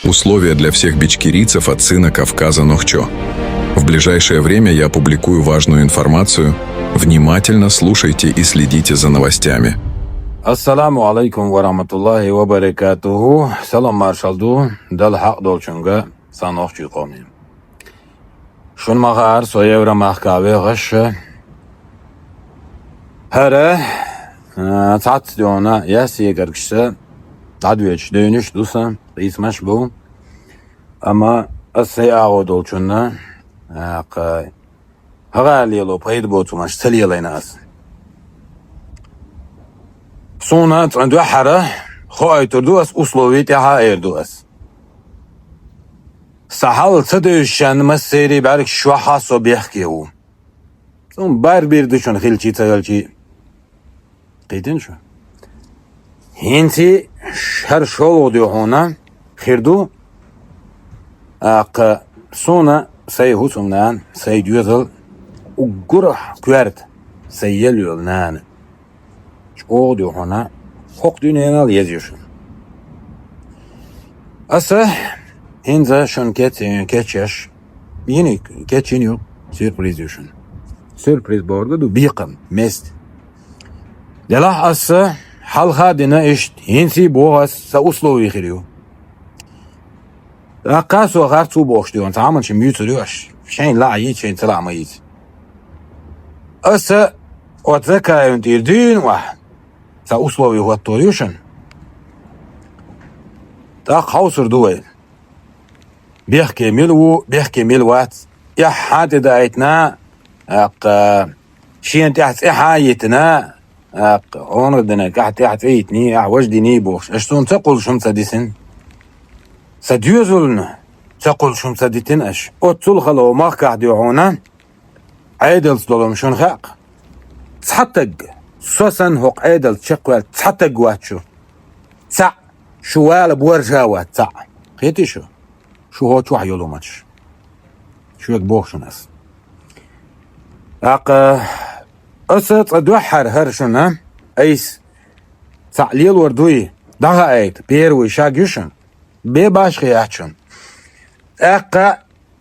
Условия для всех бичкерийцев от сына Кавказа Нохчо. В ближайшее время я опубликую важную информацию. Внимательно слушайте и следите за новостями. Assalamu alaikum wa rahmatullahi wa barakatuhu. Salam marshaldu. Dal haq dolchunga sanoqchi qomim. Shun magar soyevra mahkave ghash. Hara tat diona yasi garkşa dadveç dönüş dusa ismaş bu. Ama asay ağo dolchunna hagaliyelo payd botumaş taliyalainas. Sonra عنده حرة خواهی تردو از اصلویت ها اردو است. سحال تدوشن مسیری برک شوحا صبیح کیو. سون بار بیردشون خیلچی تغلچی. قیدین شو. هینتی هر شلو دیو هونا خیردو. sonra sayhusundan sayyüzül uggurah küert sayyeliyor nane. O diyor ona hok dünyanal yazıyorsun. Asa hinza şun keçeş yeni keçin yok sürpriz diyorsun. Sürpriz borga du biqam mest. Delah asa halha dina işt hinsi boğaz sa uslovi xiriyor. Akaso hartu boş diyor. Tamam için mütürüyor. Şeyin la iyi şeyin telamayız. Asa o zakayın dirdin vah. За условия готовишен. Так хаусер дуй. Бехке милват. Я حد دايتنا شين تحت حايتنا عمردنا تحت ايتني وجدني بوش اشتون تقول شم سديسن سديوزلن تقول شم سديتن اش اتول خلو ما قاعدونا عيدل صدلم شون خاق تصحتق سوسن هوق عيدل تشقوال تصحتق واتشو تسع شوال بورجاوات تسع خيتي شو هو تشوح يولو ماتش شو يكبوخشن اس أسط أدوحر هرشنا أيس تعليل وردوي دغا أيت بيروي شاقيشن بباش خياتشن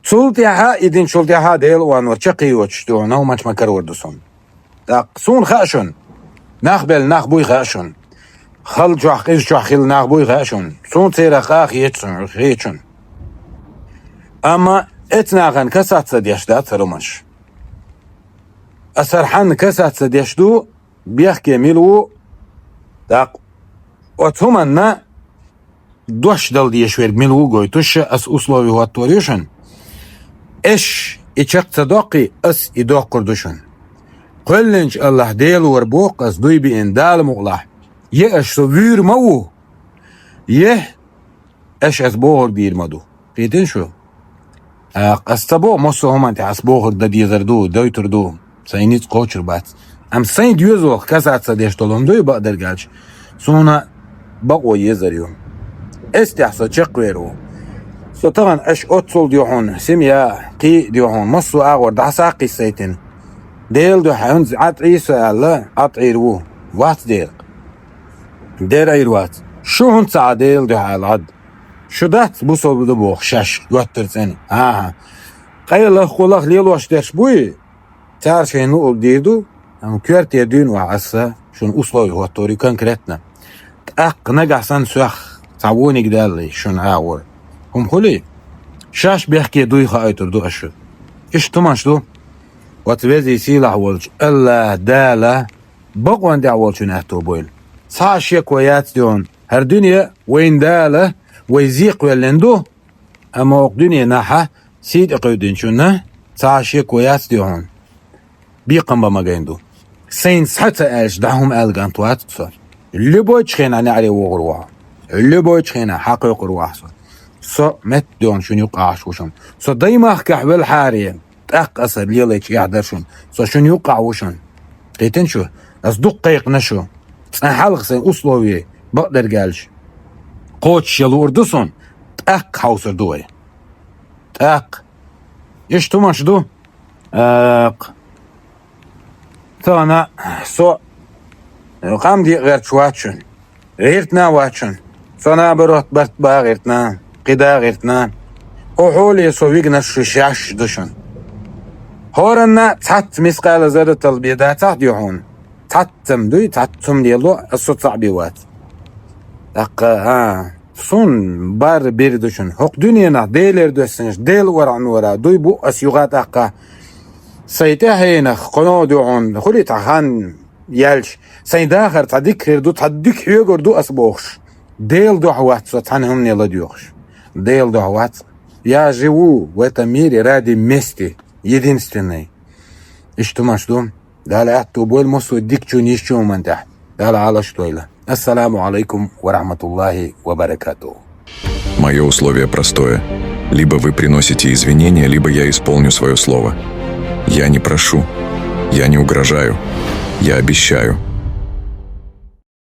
تولتيها إدين شولتيها ديل وانو تشقي وتشتونا وماش مكر وردسون سون خاشن نخبل نخبوي خاشن خل جوح قيز جوح خيل نخبوي خاشن سون تيرا خاخ يتسن خيتشن أما اتناغن كسات سديشدات رمش أسرحان كسات سديشدو بيحكي ميلو وتهمنا دوش دل ديشوير ميلو قويتوش أس أسلوبي هو التوريشن إش إيشاق صداقي أس إدوق قردوشن قلنش الله ديل وربوق أس دوي بإن دال مغلح يأش سوير مو يه أش أس بوغر دير مدو قيتين شو أستبو مصو همان تحس بوغر دا ديزردو دويتردو سينيت قوشر بات أم سين ديوزوخ كسات سديش طولندوي بقدر قالش سونا بقوى يزريو استحسو تشقويرو سو طبعا اش اوتصل ديوحون سميا قي ديوحون مصو اغور دحسا قيسيتن ديل دو حيونز عطعيسو الله عطعيرو وات دير ايروات شو هون ساعة ديل دو حالعد شو دات بوصل بدو بوخ شاش قوتر سني قيل الله خلاق ليلوش ديرش بوي تعرف شين نقول ديردو ام كوارت يدين وعسا شون اصلاوي هو التوري كونكريتنا نقع سن سوخ تعوني قدالي شون اغور هم خلي شاش بيحكي دوي خايتر دو اشو ايش تماش دو واتبازي سيلا عولج الا دالا بقوان دي عولج نهتو بويل صاش يكويات ديون هر دنيا وين دالا ويزيق ويلندو اما وق دنيا ناحا سيد اقودين شونا صاش يكويات ديون بيقم بمجاندو سين سحتا ايش دعهم الجانتوات صار اللي بويتش خينا نعري وغروها اللي بويتش خينا حقيق روح صار سو مت دون شون يقع وشون سو دايما احكح بالحارية تأقصر ليليش يحضر شون سو شون يقع وشون قيتن شو اصدق قيق نشو حلق سين اصلوي بقدر قالش قوتش يلو اردسون تأق حوصر دوي تأق ايش تماش دو ثانا سو قام دي غير شواتشن غيرتنا واتشن ثانا بروت برت با غيرتنا قدا غيرتنا وحولي صويقنا الششاش دشن هورنا تحت مسقال زرت البيضاء تحت يحون تحتم دوي تحتم ديالو الصوت صعبيوات دقا صون بار بيردشن حق دنيانا ديلر دوسنش ديل ورا نورا دوي بو اسيوغات اقا سيتهينا قنودعون خلي تخان يالش سيداخر تذكر دو تذك يقر دو اسبوخش ديل دعوات ستانهم نيلا ديوخش ديل دعوات я живу в этом мире ради мести единственной и что маш дом دال أحتو بول مصو ديكشو نيشو من تحت دال على شتويلة السلام عليكم ورحمة الله وبركاته. Мое условие простое. Либо вы приносите извинения, либо я исполню свое слово. Я не прошу, я не угрожаю, я обещаю.